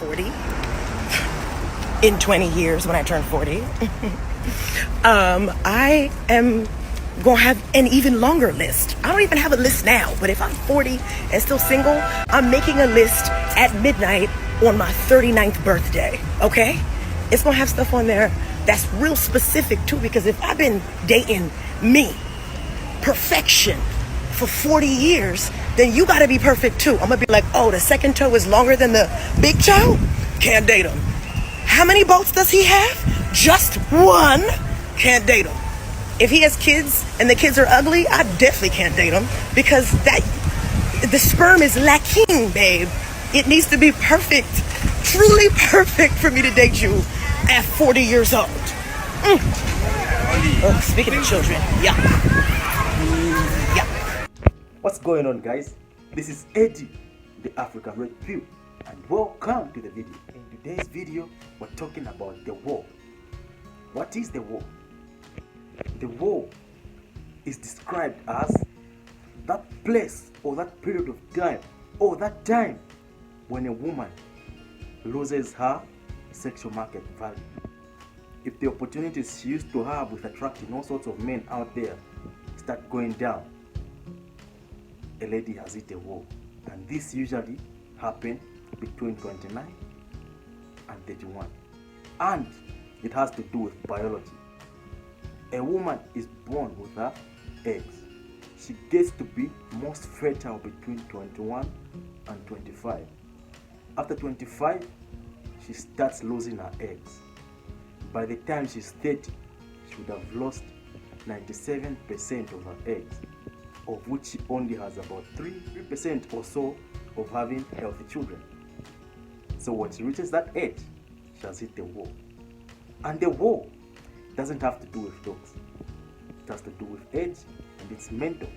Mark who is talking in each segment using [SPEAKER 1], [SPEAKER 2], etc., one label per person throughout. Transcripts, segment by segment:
[SPEAKER 1] 40 in 20 years when I turn 40. I am going to have an even longer list. I don't even have a list now, but if I'm 40 and still single, I'm making a list at midnight on my 39th birthday, okay? It's going to have stuff on there that's real specific too, because if I've been dating me, perfection, for 40 years, then you got to be perfect too. I'm going to be like, oh, the second toe is longer than the big toe? Can't date him. How many boats does he have? Just one. Can't date him. If he has kids and the kids are ugly, I definitely can't date him, because the sperm is lacking, babe. It needs to be perfect, truly perfect for me to date you at 40 years old. Oh, speaking of children, yeah.
[SPEAKER 2] What's going on, guys? This is Eddie, the African Red Pill, and welcome to the video. In today's video, we're talking about the war. What is the war? The war is described as that place or that period of time or that time when a woman loses her sexual market value. If the opportunities she used to have with attracting all sorts of men out there start going down, a lady has hit a wall. And this usually happens between 29 and 31. And it has to do with biology. A woman is born with her eggs. She gets to be most fertile between 21 and 25. After 25, she starts losing her eggs. By the time she's 30, she would have lost 97% of her eggs, of which she only has about 3% or so of having healthy children. So when she reaches that age, she has hit the wall. And the wall doesn't have to do with dogs. It has to do with age, and it's mental.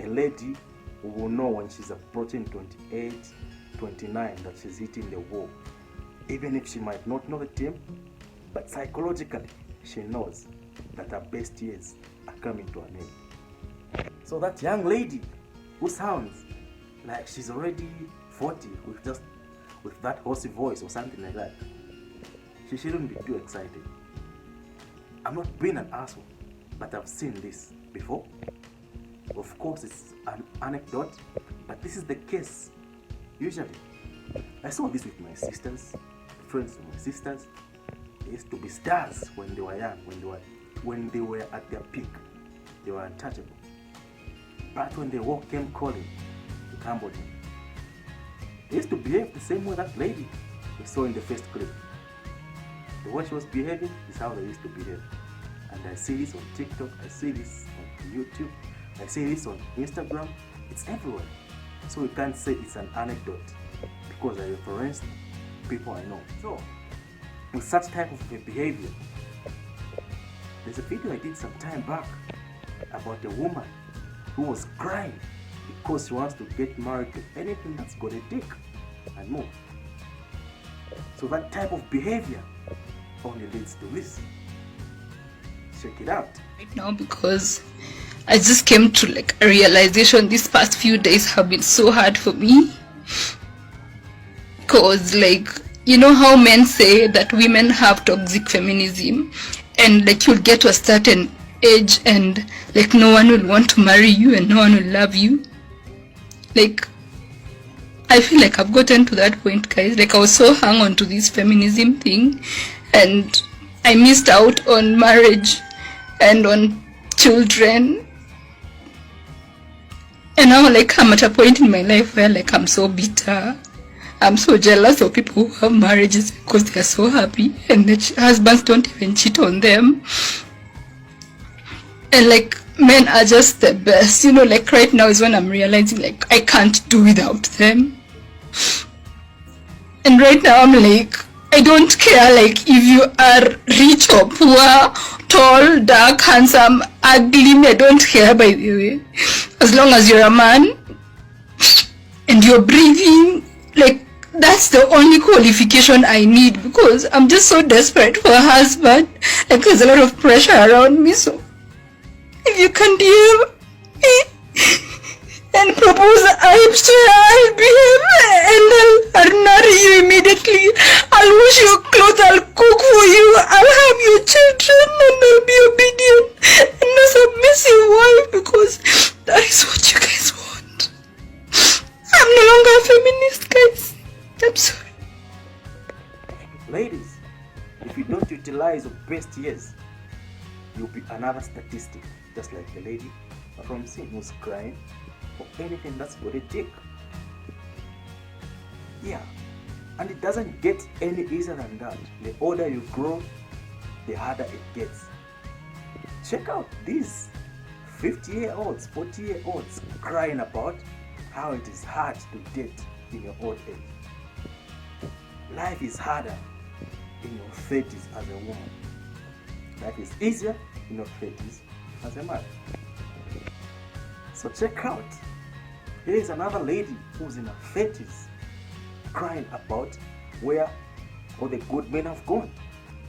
[SPEAKER 2] A lady will know when she's approaching 28, 29 that she's hitting the wall. Even if she might not know the term, but psychologically she knows that her best years are coming to an end. So that young lady who sounds like she's already 40 with that horsey voice or something like that, she shouldn't be too excited. I'm not being an asshole, but I've seen this before. Of course, it's an anecdote, but this is the case usually. I saw this with my sisters, friends of my sisters. They used to be stars when they were young, when they were at their peak. They were untouchable. But when the war came calling, it humbled them. They used to behave the same way that lady we saw in the first clip. The way she was behaving is how they used to behave. And I see this on TikTok, I see this on YouTube, I see this on Instagram. It's everywhere. So we can't say it's an anecdote because I referenced people I know. So, with such type of behavior, there's a video I did some time back about a woman who was crying because she wants to get married to anything that's got a dick and more. So that type of behavior only leads to this. Check it out.
[SPEAKER 3] Right now, because I just came to like a realization these past few days have been so hard for me. Because like, you know how men say that women have toxic feminism, and like you'll get to a certain age and like no one will want to marry you and no one will love you. Like, I feel like I've gotten to that point, guys. Like I was so hung on to this feminism thing, and I missed out on marriage and on children. And now like I'm at a point in my life where like I'm so bitter. I'm so jealous of people who have marriages because they are so happy and their husbands don't even cheat on them. And like men are just the best, you know. Like right now is when I'm realizing like I can't do without them. And right now I'm like, I don't care like if you are rich or poor, tall, dark, handsome, ugly, I don't care, by the way. As long as you're a man and you're breathing, like that's the only qualification I need, because I'm just so desperate for a husband. Like there's a lot of pressure around me, so if you can DM me and propose, I'll behave and I'll marry you immediately. I'll wash your clothes, I'll cook for you, I'll have your children, and I'll be obedient and a submissive wife because that is what you guys want. I'm no longer a feminist, guys. I'm sorry.
[SPEAKER 2] Ladies, if you don't utilize your best years, you'll be another statistic, just like the lady from Sin who's crying for anything that's got a dick. Yeah, and it doesn't get any easier than that. The older you grow, the harder it gets. Check out these 50-year-olds, 40-year-olds crying about how it is hard to date in your old age. Life is harder in your 30s as a woman. Life is easier in your 30s as a man. So check out, here is another lady who's in her 30s crying about where all the good men have gone.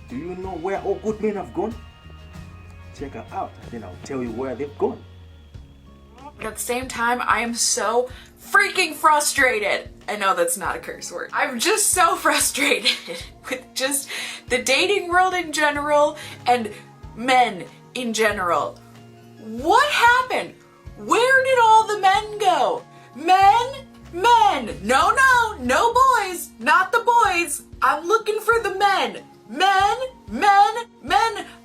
[SPEAKER 2] Do you know where all good men have gone? Check her out and then I'll tell you where they've gone.
[SPEAKER 4] But at the same time, I am so freaking frustrated. I know that's not a curse word. I'm just so frustrated with just the dating world in general and men in general. What happened? Where did all the men go? Men. No boys. Not the boys. I'm looking for the men. Men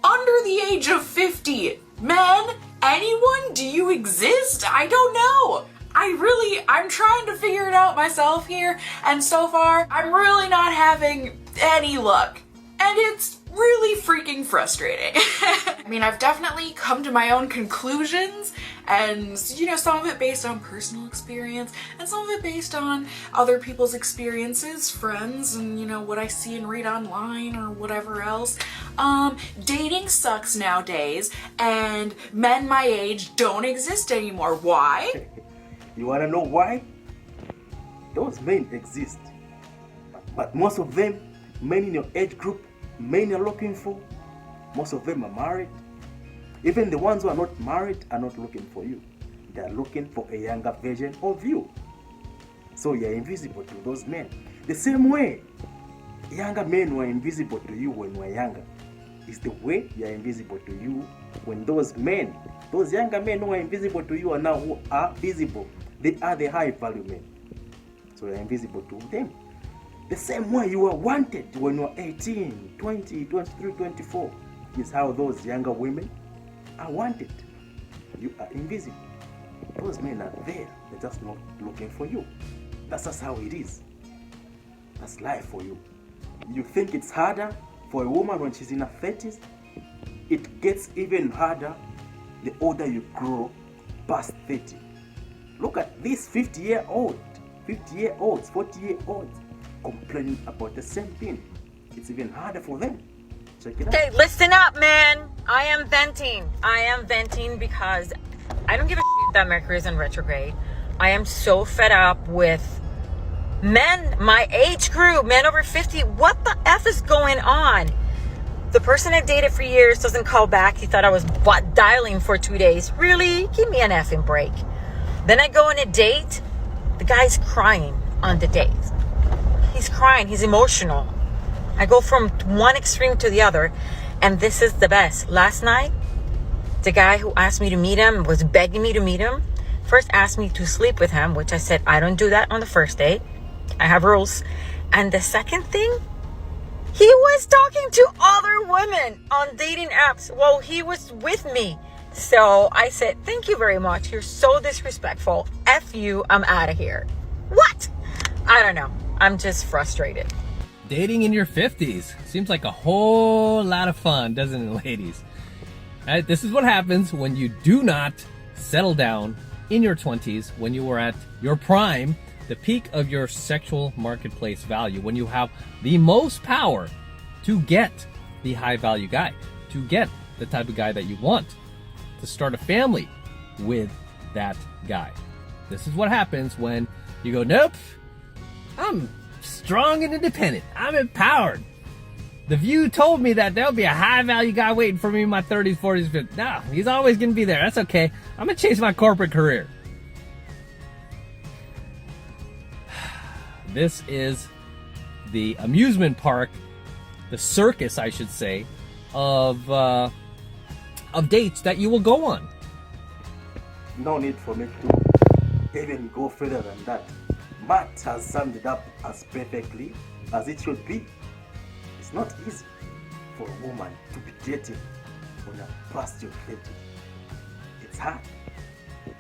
[SPEAKER 4] under the age of 50. Men, anyone? Do you exist? I don't know. I'm trying to figure it out myself here, and so far, I'm really not having any luck. And it's really freaking frustrating. I mean, I've definitely come to my own conclusions, and some of it based on personal experience, and some of it based on other people's experiences, friends, and what I see and read online or whatever else. Dating sucks nowadays, and men my age don't exist anymore. Why?
[SPEAKER 2] You wanna know why? Those men exist, but most of them, men in your age group, men you're looking for, most of them are married. Even the ones who are not married are not looking for you. They are looking for a younger version of you. So you're invisible to those men. The same way younger men were invisible to you when you were younger is the way you're invisible to you when those younger men who are invisible to you are now who are visible. They are the high value men. So you're invisible to them. The same way you were wanted when you were 18, 20, 23, 24 is how those younger women are wanted. You are invisible. Those men are there. They're just not looking for you. That's just how it is. That's life for you. You think it's harder for a woman when she's in her 30s? It gets even harder the older you grow past 30. Look at these 50-year-olds, 40-year-olds complaining about the same thing. It's even harder for them. Check it out.
[SPEAKER 5] Okay, listen up, man. I am venting because I don't give a shit that Mercury is in retrograde. I am so fed up with men my age group, men over 50. What the F is going on? The person I dated for years doesn't call back. He thought I was dialing for 2 days. Really? Give me an effing break. Then I go on a date. The guy's crying on the date. He's crying. He's emotional. I go from one extreme to the other, and this is the best. Last night, the guy who asked me to meet him was begging me to meet him. First asked me to sleep with him, which I said, I don't do that on the first date. I have rules. And the second thing, he was talking to other women on dating apps while he was with me. So I said, thank you very much. You're so disrespectful. F you, I'm out of here. What? I don't know. I'm just frustrated.
[SPEAKER 6] Dating in your 50s seems like a whole lot of fun, doesn't it, ladies? Right, this is what happens when you do not settle down in your 20s, when you were at your prime, the peak of your sexual marketplace value, when you have the most power to get the high value guy, to get the type of guy that you want, to start a family with that guy. This is what happens when you go, nope, I'm strong and independent. I'm empowered. The View told me that there'll be a high value guy waiting for me in my 30s, 40s, 50s. No, he's always going to be there. That's okay. I'm going to chase my corporate career. This is the amusement park, the circus, I should say, of dates that you will go on.
[SPEAKER 2] No need for me to even go further than that. Matt has summed it up as perfectly as it should be. It's not easy for a woman to be dating when you're past your 30. It's hard.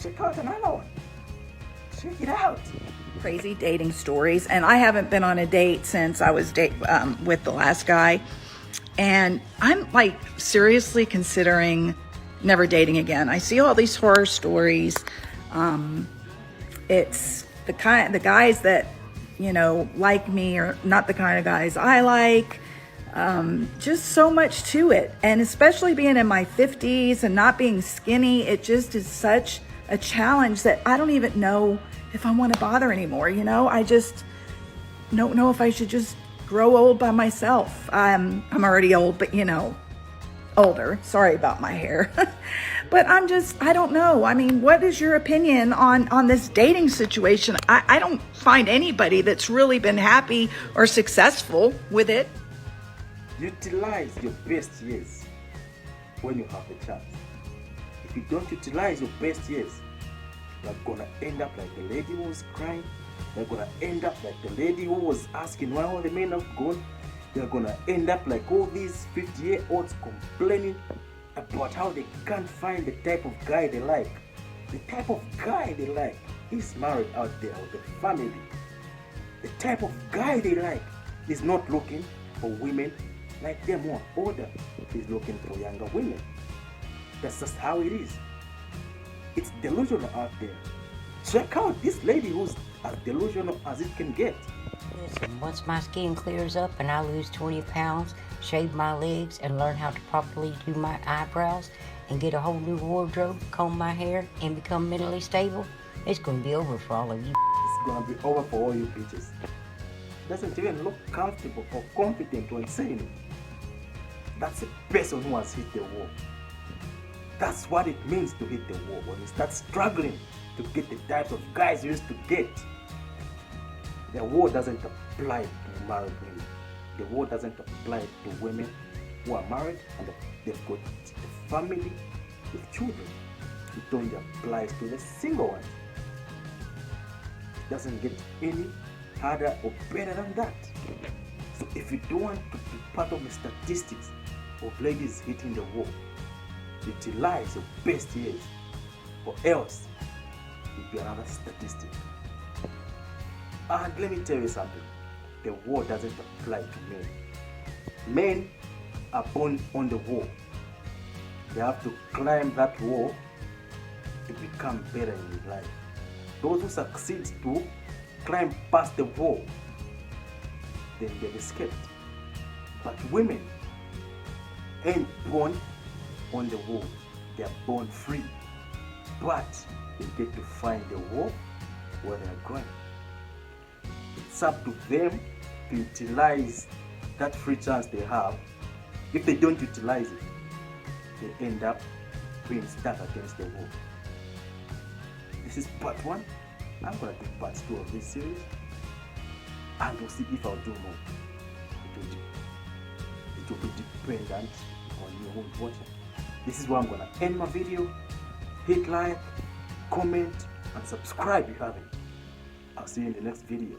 [SPEAKER 2] Check out another one. Check it out.
[SPEAKER 7] Crazy dating stories, and I haven't been on a date since I was with the last guy, and I'm like seriously considering never dating again. I see all these horror stories. It's the guys that, you know, like me are not the kind of guys I like. Just so much to it, and especially being in my 50s and not being skinny, it just is such a challenge that I don't even know if I want to bother anymore. You know, I just don't know if I should just grow old by myself. I'm already old, but you know, older. Sorry about my hair. But I don't know. I mean, what is your opinion on this dating situation? I don't find anybody that's really been happy or successful with it.
[SPEAKER 2] Utilize your best years when you have the chance. If you don't utilize your best years, you're gonna end up like the lady who was crying. You're gonna end up like the lady who was asking why all the men have gone. You're gonna end up like all these 50-year-olds complaining about how they can't find the type of guy they like. The type of guy they like is married out there with a family. The type of guy they like is not looking for women like they're more older. He's looking for younger women. That's just how it is. It's delusional out there. Check out this lady who's as delusional as it can get.
[SPEAKER 8] Listen, once my skin clears up and I lose 20 pounds, shave my legs, and learn how to properly do my eyebrows, and get a whole new wardrobe, comb my hair, and become mentally stable, it's going to be over for all of you.
[SPEAKER 2] It's going to be over for all you bitches. Doesn't even look comfortable or confident when saying it. That's a person who has hit the wall. That's what it means to hit the wall, when you start struggling to get the types of guys you used to get. The wall doesn't apply to married women. The wall doesn't apply to women who are married and they've got a family with children. It only applies to the single ones. It doesn't get any harder or better than that. So if you don't want to be part of the statistics of ladies hitting the wall, utilize your best years, or else you'll be another statistic. And let me tell you something, the wall doesn't apply to men. Men are born on the wall. They have to climb that wall to become better in life. Those who succeed to climb past the wall, then they've escaped. But women ain't born on the wall. They are born free. But they get to find the wall where they are going. It's up to them to utilize that free chance they have. If they don't utilize it, they end up being stuck against the wall. This is part 1. I'm going to do part 2 of this series, and we'll see if I'll do more. It will be dependent on you who's watching. This is where I'm going to end my video. Hit like, comment, and subscribe if you haven't. I'll see you in the next video.